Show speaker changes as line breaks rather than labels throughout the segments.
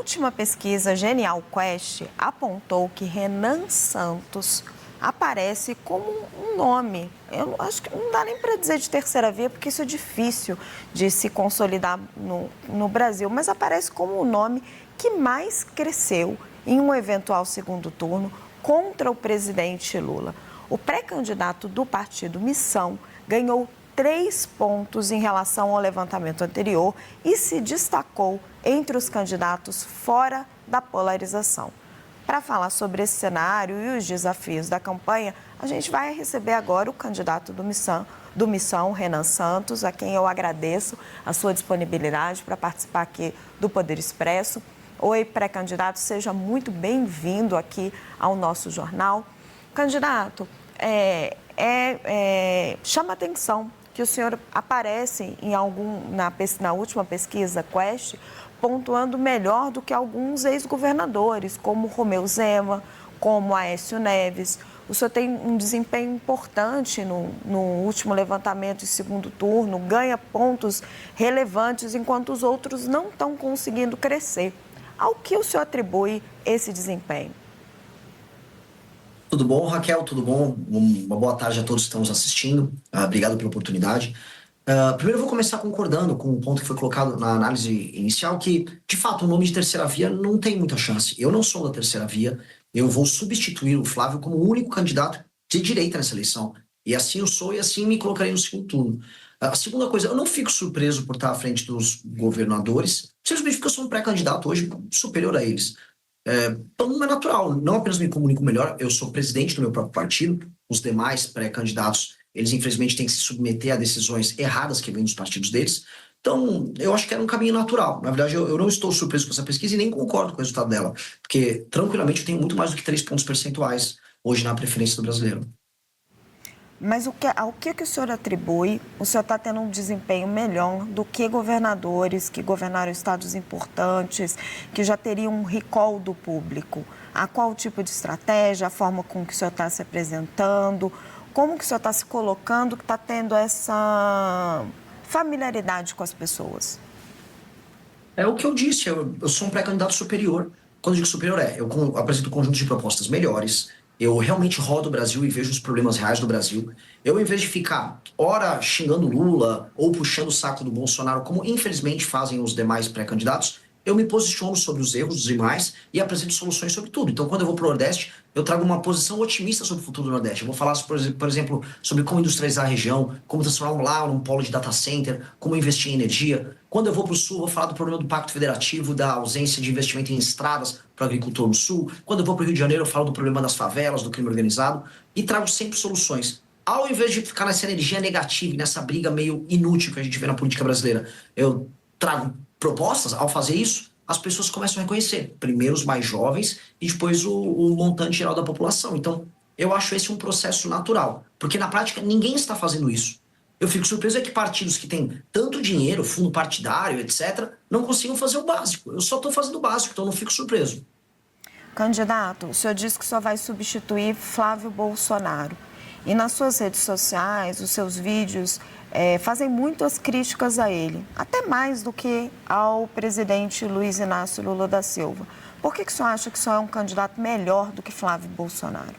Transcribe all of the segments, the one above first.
última pesquisa Genial Quest apontou que Renan Santos aparece como um nome. Eu acho que não dá nem para dizer de terceira via, porque isso é difícil de se consolidar no Brasil, mas aparece como o nome que mais cresceu em um eventual segundo turno contra o presidente Lula. O pré-candidato do partido Missão ganhou 3 pontos em relação ao levantamento anterior e se destacou entre os candidatos fora da polarização. Para falar sobre esse cenário e os desafios da campanha, a gente vai receber agora o candidato do Missão, Renan Santos, a quem eu agradeço a sua disponibilidade para participar aqui do Poder Expresso. Oi, pré-candidato, seja muito bem-vindo aqui ao nosso jornal. Candidato, chama atenção que o senhor aparece na última pesquisa Quest, pontuando melhor do que alguns ex-governadores, como Romeu Zema, como Aécio Neves. O senhor tem um desempenho importante no último levantamento e segundo turno, ganha pontos relevantes, enquanto os outros não estão conseguindo crescer. Ao que o senhor atribui esse desempenho?
Tudo bom, Raquel? Tudo bom? Uma boa tarde a todos que estão nos assistindo. Obrigado pela oportunidade. Primeiro, eu vou começar concordando com o ponto que foi colocado na análise inicial, que, de fato, o nome de terceira via não tem muita chance. Eu não sou da terceira via. Eu vou substituir o Flávio como o único candidato de direita nessa eleição. E assim eu sou, e assim me colocarei no segundo turno. A segunda coisa, eu não fico surpreso por estar à frente dos governadores, simplesmente porque eu sou um pré-candidato hoje superior a eles. Então é natural, não apenas me comunico melhor, eu sou presidente do meu próprio partido, os demais pré-candidatos, eles infelizmente têm que se submeter a decisões erradas que vêm dos partidos deles, então eu acho que era um caminho natural. Na verdade, eu não estou surpreso com essa pesquisa e nem concordo com o resultado dela, porque tranquilamente eu tenho muito mais do que 3 pontos percentuais hoje na preferência do brasileiro.
Mas ao que o senhor atribui? O senhor está tendo um desempenho melhor do que governadores que governaram estados importantes, que já teriam um recall do público? A qual tipo de estratégia, a forma com que o senhor está se apresentando, como que o senhor está se colocando, que está tendo essa familiaridade com as pessoas?
É o que eu disse, eu sou um pré-candidato superior. Quando eu digo superior, eu apresento um conjunto de propostas melhores. Eu realmente rodo o Brasil e vejo os problemas reais do Brasil. Eu, em vez de ficar, ora, xingando Lula ou puxando o saco do Bolsonaro, como infelizmente fazem os demais pré-candidatos, eu me posiciono sobre os erros dos demais e apresento soluções sobre tudo. Então, quando eu vou para o Nordeste, eu trago uma posição otimista sobre o futuro do Nordeste. Eu vou falar, por exemplo, sobre como industrializar a região, como transformar lá num polo de data center, como investir em energia. Quando eu vou para o Sul, eu vou falar do problema do Pacto Federativo, da ausência de investimento em estradas para o agricultor no Sul. Quando eu vou para o Rio de Janeiro, eu falo do problema das favelas, do crime organizado e trago sempre soluções. Ao invés de ficar nessa energia negativa, nessa briga meio inútil que a gente vê na política brasileira, eu trago propostas. Ao fazer isso, as pessoas começam a reconhecer. Primeiro os mais jovens e depois o montante geral da população. Então, eu acho esse um processo natural. Porque, na prática, ninguém está fazendo isso. Eu fico surpreso que partidos que têm tanto dinheiro, fundo partidário, etc., não consigam fazer o básico. Eu só estou fazendo o básico, então não fico surpreso.
Candidato, o senhor disse que só vai substituir Flávio Bolsonaro. E nas suas redes sociais, os seus vídeos fazem muitas críticas a ele, até mais do que ao presidente Luiz Inácio Lula da Silva. Por que o senhor acha que só é um candidato melhor do que Flávio Bolsonaro?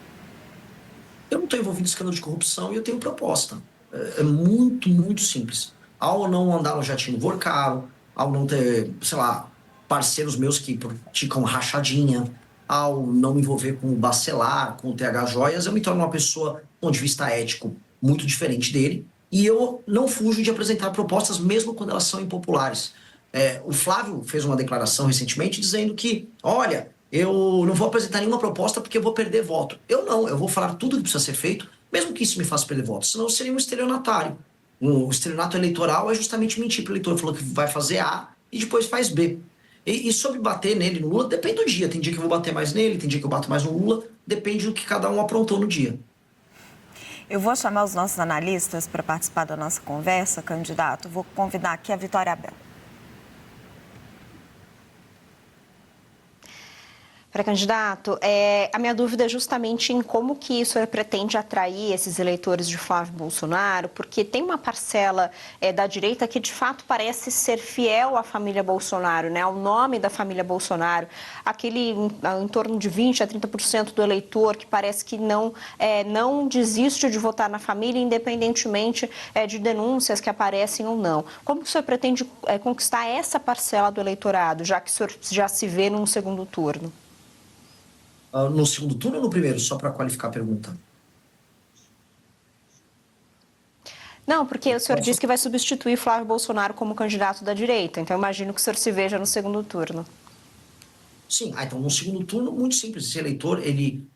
Eu não estou envolvido em escândalo de corrupção e eu tenho proposta. É muito, muito simples. Ao não andar no jatinho voar caro, ao não ter, sei lá, parceiros meus que praticam rachadinha, ao não me envolver com o Bacelar, com o TH Joias, eu me torno uma pessoa, do ponto de vista ético, muito diferente dele. E eu não fujo de apresentar propostas, mesmo quando elas são impopulares. O Flávio fez uma declaração recentemente dizendo que, olha, eu não vou apresentar nenhuma proposta porque eu vou perder voto. Eu vou falar tudo que precisa ser feito, mesmo que isso me faça perder voto, senão eu seria um estelionatário. O estelionato eleitoral é justamente mentir para o eleitor. Falou que vai fazer A e depois faz B. E sobre bater nele, no Lula, depende do dia. Tem dia que eu vou bater mais nele, tem dia que eu bato mais no Lula, depende do que cada um aprontou no dia.
Eu vou chamar os nossos analistas para participar da nossa conversa, candidato. Vou convidar aqui a Vitória Abel.
Pré-candidato, a minha dúvida é justamente em como que o senhor pretende atrair esses eleitores de Flávio Bolsonaro, porque tem uma parcela da direita que de fato parece ser fiel à família Bolsonaro, né, ao nome da família Bolsonaro, aquele em torno de 20% a 30% do eleitor que parece que não desiste de votar na família, independentemente de denúncias que aparecem ou não. Como que o senhor pretende conquistar essa parcela do eleitorado, já que o senhor já se vê num segundo turno?
No segundo turno ou no primeiro, só para qualificar a pergunta?
Não, porque o senhor
Posso?
disse que vai substituir Flávio Bolsonaro como candidato da direita, então eu imagino que o senhor se veja no segundo turno.
Sim, então no segundo turno, muito simples. Esse eleitor, ele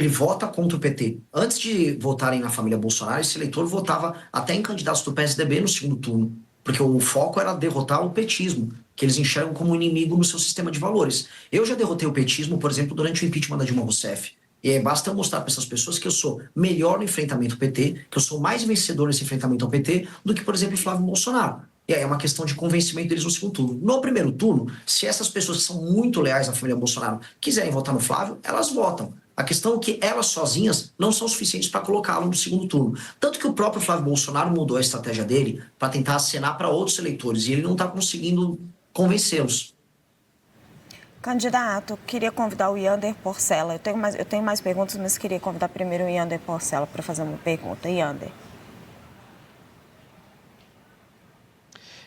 vota contra o PT. Antes de votarem na família Bolsonaro, esse eleitor votava até em candidatos do PSDB no segundo turno, porque o foco era derrotar o petismo, que eles enxergam como inimigo no seu sistema de valores. Eu já derrotei o petismo, por exemplo, durante o impeachment da Dilma Rousseff. E aí basta eu mostrar para essas pessoas que eu sou melhor no enfrentamento ao PT, que eu sou mais vencedor nesse enfrentamento ao PT do que, por exemplo, o Flávio Bolsonaro. E aí é uma questão de convencimento deles no segundo turno. No primeiro turno, se essas pessoas que são muito leais à família Bolsonaro quiserem votar no Flávio, elas votam. A questão é que elas sozinhas não são suficientes para colocá-lo no segundo turno. Tanto que o próprio Flávio Bolsonaro mudou a estratégia dele para tentar acenar para outros eleitores e ele não está conseguindo convencê-los.
Candidato, queria convidar o Yander Porcela. Eu tenho mais perguntas, mas queria convidar primeiro o Yander Porcela para fazer uma pergunta. Yander.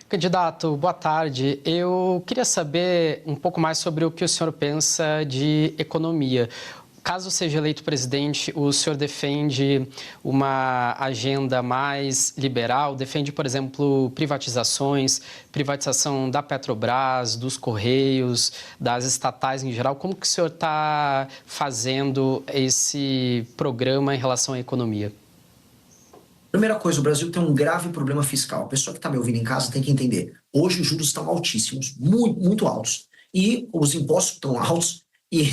Candidato, boa tarde. Eu queria saber um pouco mais sobre o que o senhor pensa de economia. Caso seja eleito presidente, o senhor defende uma agenda mais liberal? Defende, por exemplo, privatização da Petrobras, dos Correios, das estatais em geral? Como que o senhor está fazendo esse programa em relação à economia?
Primeira coisa, o Brasil tem um grave problema fiscal. A pessoa que está me ouvindo em casa tem que entender. Hoje os juros estão altíssimos, muito, muito altos. E os impostos estão altos. E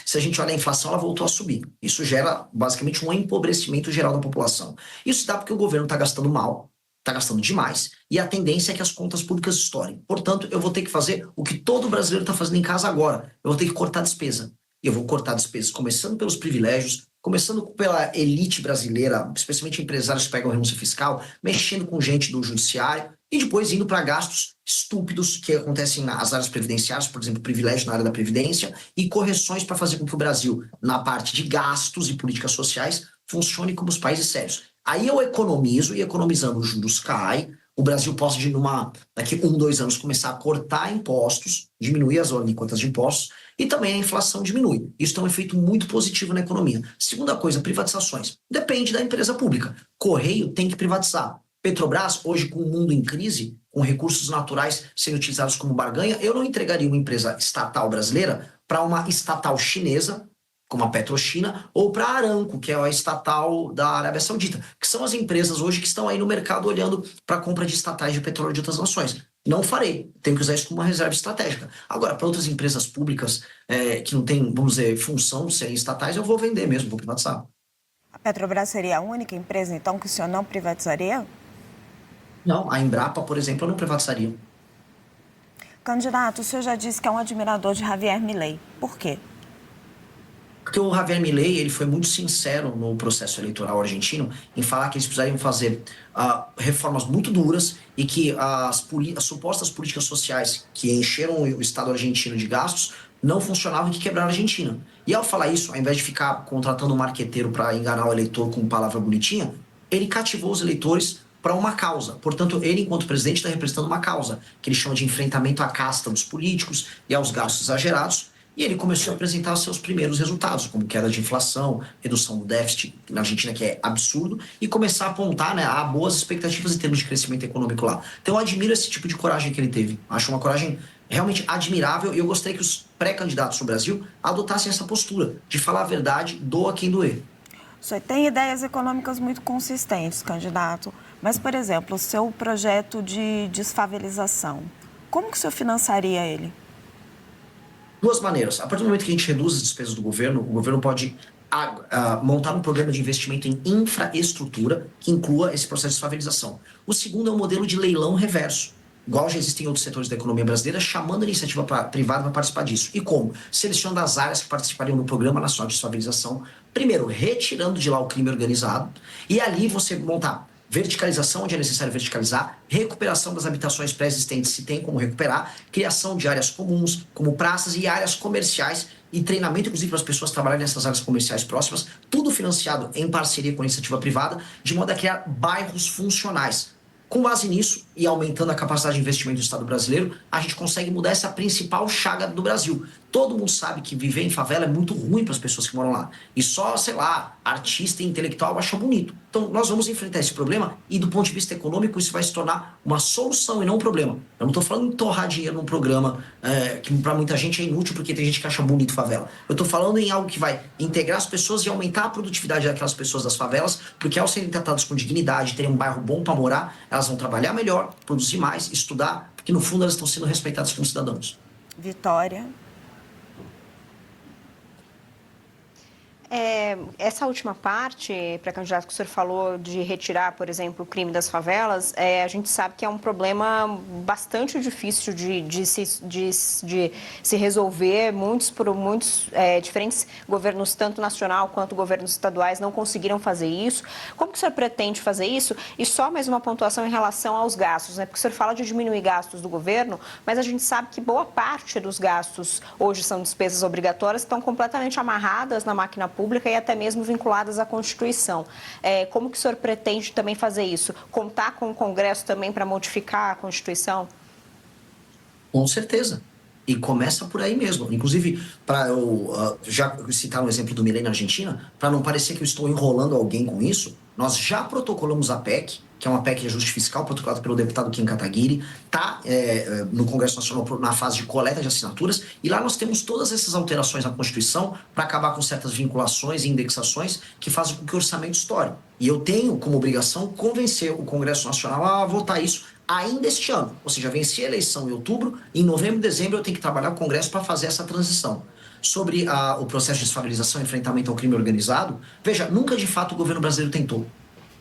se a gente olha a inflação, ela voltou a subir. Isso gera basicamente um empobrecimento geral da população. Isso dá porque o governo está gastando mal, está gastando demais, e a tendência é que as contas públicas estourem. Portanto, eu vou ter que fazer o que todo brasileiro está fazendo em casa agora. Eu vou ter que cortar despesa. E eu vou cortar despesas começando pelos privilégios, começando pela elite brasileira, especialmente empresários que pegam renúncia fiscal, mexendo com gente do judiciário, e depois indo para gastos estúpidos que acontecem nas áreas previdenciárias, por exemplo, privilégio na área da Previdência, e correções para fazer com que o Brasil, na parte de gastos e políticas sociais, funcione como os países sérios. Aí eu economizo, e economizando os juros cai, o Brasil pode, daqui 2 anos, começar a cortar impostos, diminuir as alíquotas de impostos, e também a inflação diminui. Isso tem um efeito muito positivo na economia. Segunda coisa, privatizações. Depende da empresa pública. Correio tem que privatizar. Petrobras, hoje com o mundo em crise, com recursos naturais sendo utilizados como barganha, eu não entregaria uma empresa estatal brasileira para uma estatal chinesa, como a PetroChina, ou para a Aramco, que é a estatal da Arábia Saudita, que são as empresas hoje que estão aí no mercado olhando para a compra de estatais de petróleo de outras nações. Não farei, tenho que usar isso como uma reserva estratégica. Agora, para outras empresas públicas que não têm, vamos dizer, função de serem estatais, eu vou vender mesmo, vou privatizar.
A Petrobras seria a única empresa, então, que o senhor não privatizaria?
Não, a Embrapa, por exemplo, eu não privatizaria.
Candidato, o senhor já disse que é um admirador de Javier Milei. Por quê?
Porque o Javier Milei, ele foi muito sincero no processo eleitoral argentino em falar que eles precisariam fazer reformas muito duras e que as supostas políticas sociais que encheram o Estado argentino de gastos não funcionavam e que quebraram a Argentina. E ao falar isso, ao invés de ficar contratando um marqueteiro para enganar o eleitor com palavra bonitinha, ele cativou os eleitores para uma causa. Portanto, ele, enquanto presidente, está representando uma causa, que ele chama de enfrentamento à casta dos políticos e aos gastos exagerados. E ele começou a apresentar seus primeiros resultados, como queda de inflação, redução do déficit na Argentina, que é absurdo, e começar a apontar, né, a boas expectativas em termos de crescimento econômico lá. Então eu admiro esse tipo de coragem que ele teve. Acho uma coragem realmente admirável e eu gostaria que os pré-candidatos do Brasil adotassem essa postura de falar a verdade, doa quem doer.
O senhor tem ideias econômicas muito consistentes, candidato, mas, por exemplo, o seu projeto de desfavelização, como que o senhor financiaria ele?
Duas maneiras. A partir do momento que a gente reduz as despesas do governo, o governo pode montar um programa de investimento em infraestrutura que inclua esse processo de desfavelização. O segundo é um modelo de leilão reverso. igual já existem outros setores da economia brasileira, chamando a iniciativa privada para participar disso. E como? Selecionando as áreas que participariam no Programa Nacional de Estabilização, primeiro, retirando de lá o crime organizado, e ali você montar verticalização, onde é necessário verticalizar, recuperação das habitações pré-existentes, se tem como recuperar, criação de áreas comuns, como praças e áreas comerciais, e treinamento, inclusive, para as pessoas trabalharem nessas áreas comerciais próximas, tudo financiado em parceria com a iniciativa privada, de modo a criar bairros funcionais. Com base nisso, e aumentando a capacidade de investimento do Estado brasileiro, a gente consegue mudar essa principal chaga do Brasil. Todo mundo sabe que viver em favela é muito ruim para as pessoas que moram lá. E só, sei lá, artista e intelectual acha bonito. Então, nós vamos enfrentar esse problema e, do ponto de vista econômico, isso vai se tornar uma solução e não um problema. Eu não estou falando em torrar dinheiro num programa que para muita gente é inútil porque tem gente que acha bonito favela. Eu estou falando em algo que vai integrar as pessoas e aumentar a produtividade daquelas pessoas das favelas, porque ao serem tratadas com dignidade, terem um bairro bom para morar, elas vão trabalhar melhor, produzir mais, estudar, porque no fundo elas estão sendo respeitadas como cidadãos.
Vitória.
Essa última parte, pré-candidato, que o senhor falou de retirar, por exemplo, o crime das favelas, a gente sabe que é um problema bastante difícil de se resolver. Muitos diferentes governos, tanto nacional quanto governos estaduais, não conseguiram fazer isso. Como que o senhor pretende fazer isso? E só mais uma pontuação em relação aos gastos, né? Porque o senhor fala de diminuir gastos do governo, mas a gente sabe que boa parte dos gastos hoje são despesas obrigatórias, estão completamente amarradas na máquina pública e até mesmo vinculadas à Constituição. Como que o senhor pretende também fazer isso? Contar com o Congresso também para modificar a Constituição?
Com certeza. E começa por aí mesmo. Inclusive, para eu já citar um exemplo do Milei na Argentina, para não parecer que eu estou enrolando alguém com isso, nós já protocolamos a PEC, que é uma PEC de ajuste fiscal, protocolada pelo deputado Kim Kataguiri, está no Congresso Nacional na fase de coleta de assinaturas, e lá nós temos todas essas alterações na Constituição para acabar com certas vinculações e indexações que fazem com que o orçamento estoure. E eu tenho como obrigação convencer o Congresso Nacional a votar isso ainda este ano. Ou seja, venci a eleição em outubro, e em novembro e dezembro eu tenho que trabalhar com o Congresso para fazer essa transição. Sobre o processo de desfavelização e enfrentamento ao crime organizado, veja, nunca de fato o governo brasileiro tentou.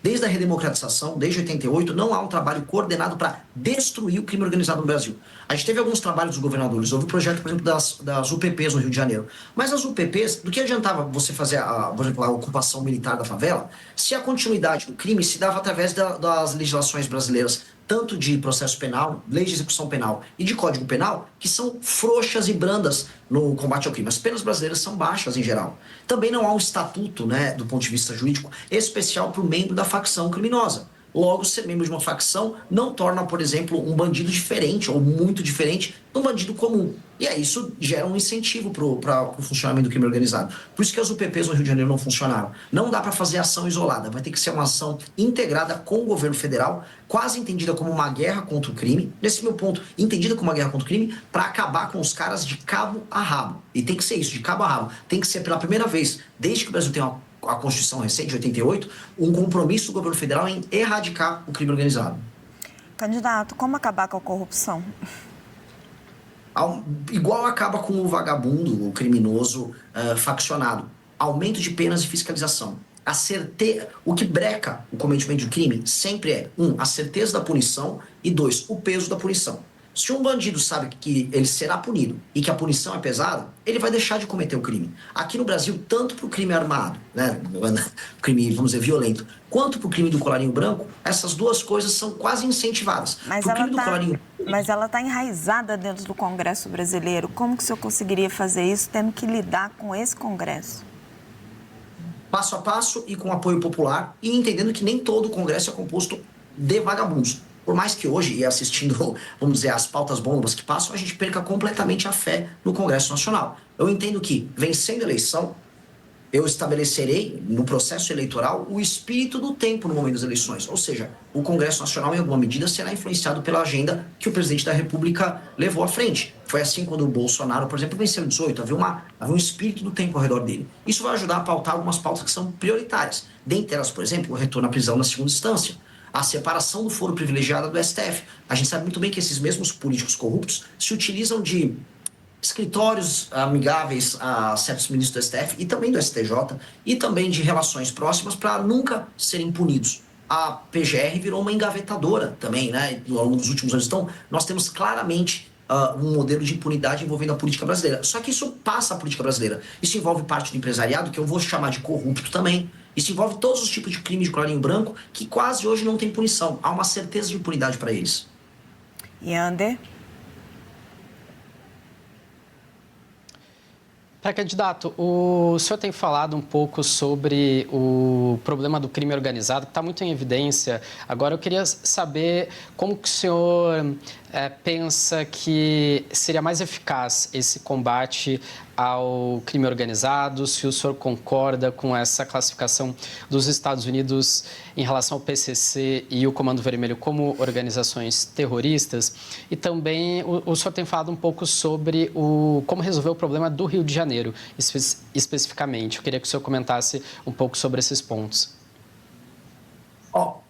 Desde a redemocratização, desde 88, não há um trabalho coordenado para destruir o crime organizado no Brasil. A gente teve alguns trabalhos dos governadores. Houve o projeto, por exemplo, das UPPs no Rio de Janeiro. Mas as UPPs, do que adiantava você fazer, por exemplo, a ocupação militar da favela, se a continuidade do crime se dava através das legislações brasileiras, tanto de processo penal, lei de execução penal e de código penal, que são frouxas e brandas no combate ao crime. As penas brasileiras são baixas em geral. Também não há um estatuto, né, do ponto de vista jurídico, especial para o membro da facção criminosa. Logo, ser membro de uma facção não torna, por exemplo, um bandido diferente ou muito diferente de um bandido comum. E aí isso gera um incentivo para o funcionamento do crime organizado. Por isso que as UPPs no Rio de Janeiro não funcionaram. Não dá para fazer ação isolada, vai ter que ser uma ação integrada com o governo federal, quase entendida como uma guerra contra o crime, nesse meu ponto, entendida como uma guerra contra o crime, para acabar com os caras de cabo a rabo. E tem que ser isso, de cabo a rabo. Tem que ser pela primeira vez, desde que o Brasil tem a Constituição recente, de 88, um compromisso do governo federal em erradicar o crime organizado.
Candidato, como acabar com a corrupção?
Igual acaba com o vagabundo, o criminoso faccionado. Aumento de penas e fiscalização. O que breca o cometimento de crime sempre é, a certeza da punição e 2, o peso da punição. Se um bandido sabe que ele será punido e que a punição é pesada, ele vai deixar de cometer o crime. Aqui no Brasil, tanto para o crime armado, né, crime, vamos dizer, violento, quanto para o crime do colarinho branco, essas duas coisas são quase incentivadas.
Mas ela está enraizada dentro do Congresso brasileiro. Como que o senhor conseguiria fazer isso tendo que lidar com esse Congresso?
Passo a passo e com apoio popular, e entendendo que nem todo o Congresso é composto de vagabundos. Por mais que hoje, e assistindo, vamos dizer, as pautas bombas que passam, a gente perca completamente a fé no Congresso Nacional. Eu entendo que, vencendo a eleição, eu estabelecerei, no processo eleitoral, o espírito do tempo no momento das eleições. Ou seja, o Congresso Nacional, em alguma medida, será influenciado pela agenda que o presidente da República levou à frente. Foi assim quando o Bolsonaro, por exemplo, venceu em 18, havia um espírito do tempo ao redor dele. Isso vai ajudar a pautar algumas pautas que são prioritárias. Dentre elas, por exemplo, o retorno à prisão na segunda instância. A separação do foro privilegiado do STF. A gente sabe muito bem que esses mesmos políticos corruptos se utilizam de escritórios amigáveis a certos ministros do STF e também do STJ e também de relações próximas para nunca serem punidos. a PGR virou uma engavetadora também, né, ao longo dos últimos anos. Então, nós temos claramente um modelo de impunidade envolvendo a política brasileira. Só que isso passa a política brasileira. Isso envolve parte do empresariado, que eu vou chamar de corrupto também. Isso envolve todos os tipos de crimes de colarinho branco, que quase hoje não tem punição. Há uma certeza de impunidade para eles.
Yander?
Pré-candidato, o senhor tem falado um pouco sobre o problema do crime organizado, que está muito em evidência. Agora, eu queria saber como que o senhor pensa que seria mais eficaz esse combate ao crime organizado, se o senhor concorda com essa classificação dos Estados Unidos em relação ao PCC e o Comando Vermelho como organizações terroristas. E também o senhor tem falado um pouco sobre como resolver o problema do Rio de Janeiro, especificamente. Eu queria que o senhor comentasse um pouco sobre esses pontos.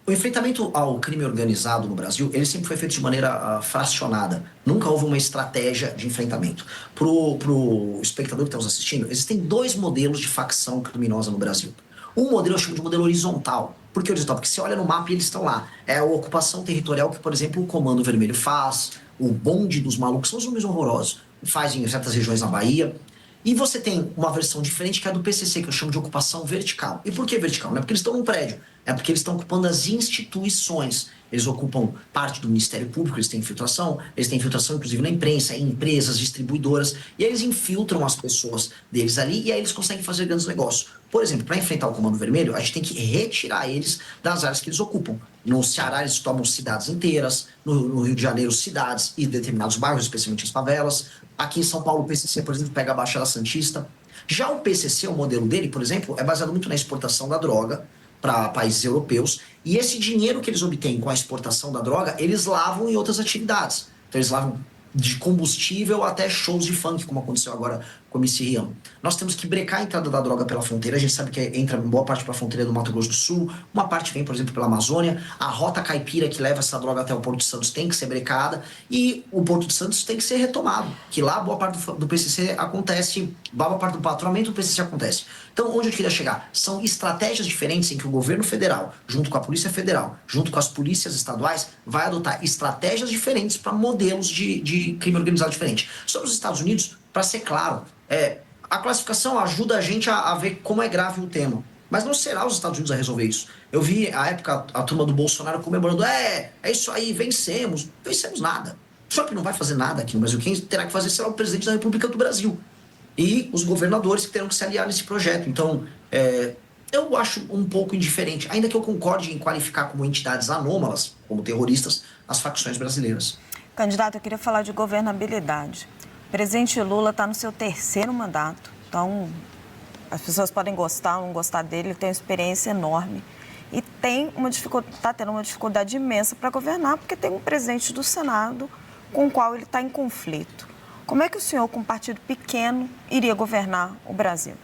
O enfrentamento ao crime organizado no Brasil, ele sempre foi feito de maneira fracionada. Nunca houve uma estratégia de enfrentamento. Pro espectador que está nos assistindo, existem dois modelos de facção criminosa no Brasil. Um modelo eu chamo de modelo horizontal. Por que horizontal? Porque você olha no mapa e eles estão lá. É a ocupação territorial que, por exemplo, o Comando Vermelho faz, o bonde dos malucos, são os nomes horrorosos, faz em certas regiões na Bahia. E você tem uma versão diferente que é a do PCC, que eu chamo de ocupação vertical. E por que vertical? Não é porque eles estão num prédio, é porque eles estão ocupando as instituições. Eles ocupam parte do Ministério Público, eles têm infiltração inclusive na imprensa, em empresas, distribuidoras, e aí eles infiltram as pessoas deles ali e aí eles conseguem fazer grandes negócios. Por exemplo, para enfrentar o Comando Vermelho, a gente tem que retirar eles das áreas que eles ocupam. No Ceará, eles tomam cidades inteiras, no Rio de Janeiro, cidades e determinados bairros, especialmente as favelas. Aqui em São Paulo, o PCC, por exemplo, pega a Baixada Santista. Já o PCC, o modelo dele, por exemplo, é baseado muito na exportação da droga para países europeus. E esse dinheiro que eles obtêm com a exportação da droga, eles lavam em outras atividades. Então, eles lavam de combustível até shows de funk, como aconteceu agora com o MC Rian. Nós temos que brecar a entrada da droga pela fronteira. A gente sabe que entra boa parte pela fronteira do Mato Grosso do Sul, uma parte vem, por exemplo, pela Amazônia. A rota caipira que leva essa droga até o Porto de Santos tem que ser brecada e o Porto de Santos tem que ser retomado, que lá boa parte do PCC acontece, boa parte do patrulhamento do PCC acontece. Então, onde eu queria chegar? São estratégias diferentes em que o governo federal, junto com a Polícia Federal, junto com as polícias estaduais, vai adotar estratégias diferentes para modelos de crime organizado diferente. Sobre os Estados Unidos, para ser claro, a classificação ajuda a gente a ver como é grave o tema. Mas não será os Estados Unidos a resolver isso. Eu vi, à época, a turma do Bolsonaro comemorando, é isso aí, vencemos. Vencemos nada. O Trump não vai fazer nada aqui no Brasil. Quem terá que fazer será o presidente da República do Brasil. E os governadores que terão que se aliar nesse projeto. Então, eu acho um pouco indiferente, ainda que eu concorde em qualificar como entidades anômalas, como terroristas, as facções brasileiras.
Candidato, eu queria falar de governabilidade. O presidente Lula está no seu terceiro mandato, então as pessoas podem gostar ou não gostar dele, ele tem uma experiência enorme e está tendo uma dificuldade imensa para governar, porque tem um presidente do Senado com o qual ele está em conflito. Como é que o senhor, com um partido pequeno, iria governar o Brasil?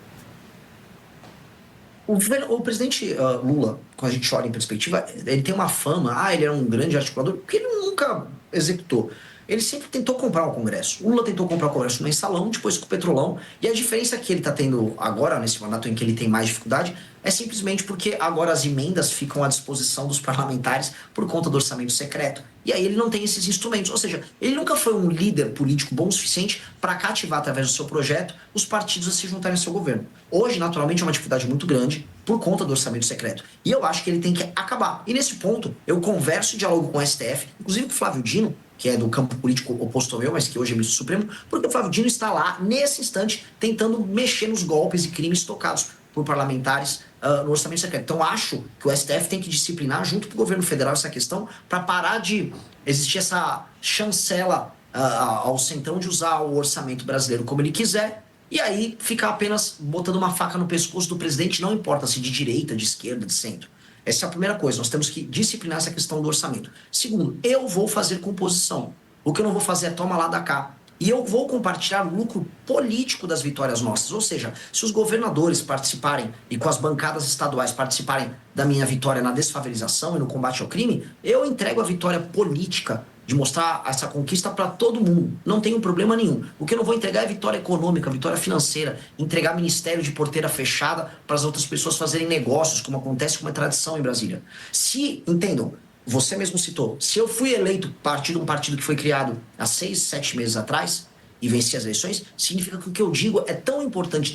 O presidente Lula, quando a gente olha em perspectiva, ele tem uma fama, ele era um grande articulador, porque ele nunca executou. Ele sempre tentou comprar o Congresso. O Lula tentou comprar o Congresso no mensalão, depois com o Petrolão. E a diferença que ele está tendo agora, nesse mandato em que ele tem mais dificuldade, é simplesmente porque agora as emendas ficam à disposição dos parlamentares por conta do orçamento secreto. E aí ele não tem esses instrumentos. Ou seja, ele nunca foi um líder político bom o suficiente para cativar, através do seu projeto, os partidos a se juntarem ao seu governo. Hoje, naturalmente, é uma dificuldade muito grande por conta do orçamento secreto. E eu acho que ele tem que acabar. E nesse ponto, eu converso e dialogo com o STF, inclusive com o Flávio Dino, que é do campo político oposto ao meu, mas que hoje é ministro supremo, porque o Flávio Dino está lá, nesse instante, tentando mexer nos golpes e crimes tocados por parlamentares no orçamento secreto. Então, acho que o STF tem que disciplinar, junto com o governo federal, essa questão, para parar de existir essa chancela ao centrão de usar o orçamento brasileiro como ele quiser, e aí ficar apenas botando uma faca no pescoço do presidente, não importa se de direita, de esquerda, de centro. Essa é a primeira coisa, nós temos que disciplinar essa questão do orçamento. Segundo, eu vou fazer composição. O que eu não vou fazer é toma lá da cá. E eu vou compartilhar o lucro político das vitórias nossas. Ou seja, se os governadores participarem e com as bancadas estaduais participarem da minha vitória na desfavelização e no combate ao crime, eu entrego a vitória política de mostrar essa conquista para todo mundo. Não tem problema nenhum. O que eu não vou entregar é vitória econômica, vitória financeira, entregar ministério de porteira fechada para as outras pessoas fazerem negócios, como acontece com uma tradição em Brasília. Se, entendam, você mesmo citou, se eu fui eleito um partido que foi criado há 6, 7 meses atrás e venci as eleições, significa que o que eu digo é tão importante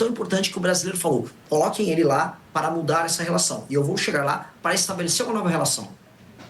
que o brasileiro falou, coloquem ele lá para mudar essa relação. E eu vou chegar lá para estabelecer uma nova relação.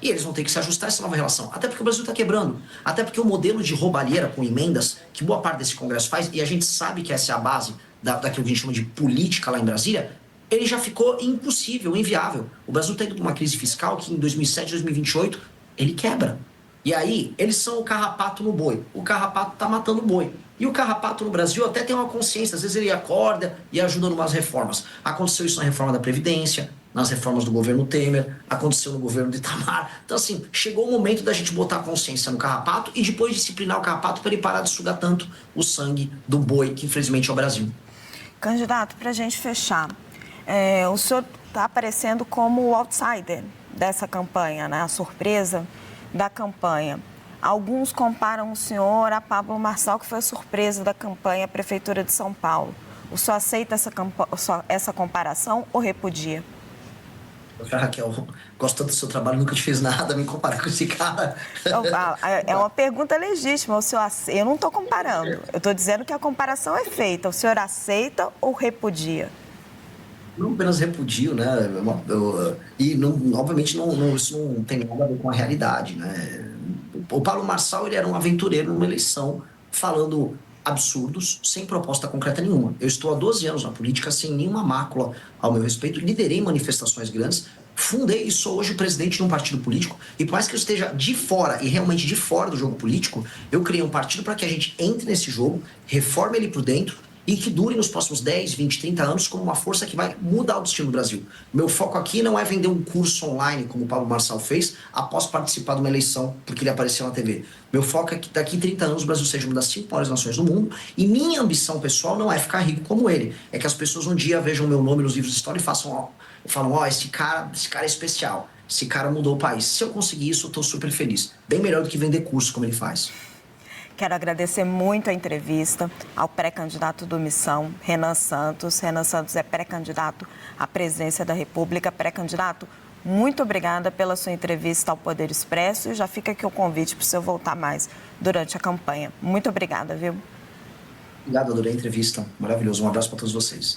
E eles vão ter que se ajustar a essa nova relação. Até porque o Brasil está quebrando. Até porque o modelo de roubalheira com emendas, que boa parte desse Congresso faz, e a gente sabe que essa é a base daquilo que a gente chama de política lá em Brasília, ele já ficou impossível, inviável. O Brasil está indo para uma crise fiscal que em 2007, 2028, ele quebra. E aí, eles são o carrapato no boi. O carrapato está matando o boi. E o carrapato no Brasil até tem uma consciência. Às vezes ele acorda e ajuda em umas reformas. Aconteceu isso na reforma da Previdência, nas reformas do governo Temer, aconteceu no governo de Itamar. Então, assim, chegou o momento da gente botar a consciência no carrapato e depois disciplinar o carrapato para ele parar de sugar tanto o sangue do boi, que infelizmente é o Brasil.
Candidato, para a gente fechar, o senhor está aparecendo como o outsider dessa campanha, né? A surpresa da campanha. Alguns comparam o senhor a Pablo Marçal, que foi a surpresa da campanha à Prefeitura de São Paulo. O senhor aceita essa comparação ou repudia?
Raquel, gosto tanto do seu trabalho, nunca te fiz nada, me comparar com esse cara.
É uma pergunta legítima. Eu não estou comparando, eu estou dizendo que a comparação é feita. O senhor aceita ou repudia?
Não apenas repudio, né? Obviamente isso não tem nada a ver com a realidade, né? O Pablo Marçal, ele era um aventureiro numa eleição, falando absurdos, sem proposta concreta nenhuma. Eu estou há 12 anos na política, sem nenhuma mácula ao meu respeito, liderei manifestações grandes, fundei e sou hoje presidente de um partido político, e por mais que eu esteja de fora, e realmente de fora do jogo político, eu criei um partido para que a gente entre nesse jogo, reforme ele por dentro, e que dure nos próximos 10, 20, 30 anos como uma força que vai mudar o destino do Brasil. Meu foco aqui não é vender um curso online, como o Pablo Marçal fez, após participar de uma eleição, porque ele apareceu na TV. Meu foco é que daqui a 30 anos o Brasil seja uma das 5 maiores nações do mundo, e minha ambição pessoal não é ficar rico como ele, é que as pessoas um dia vejam meu nome nos livros de história e falam, esse cara é especial, esse cara mudou o país. Se eu conseguir isso, eu estou super feliz. Bem melhor do que vender curso como ele faz.
Quero agradecer muito a entrevista ao pré-candidato do Missão, Renan Santos. Renan Santos é pré-candidato à presidência da República. Pré-candidato, muito obrigada pela sua entrevista ao Poder Expresso. E já fica aqui o convite para o senhor voltar mais durante a campanha. Muito obrigada, viu?
Obrigado, adorei a entrevista. Maravilhoso. Um abraço para todos vocês.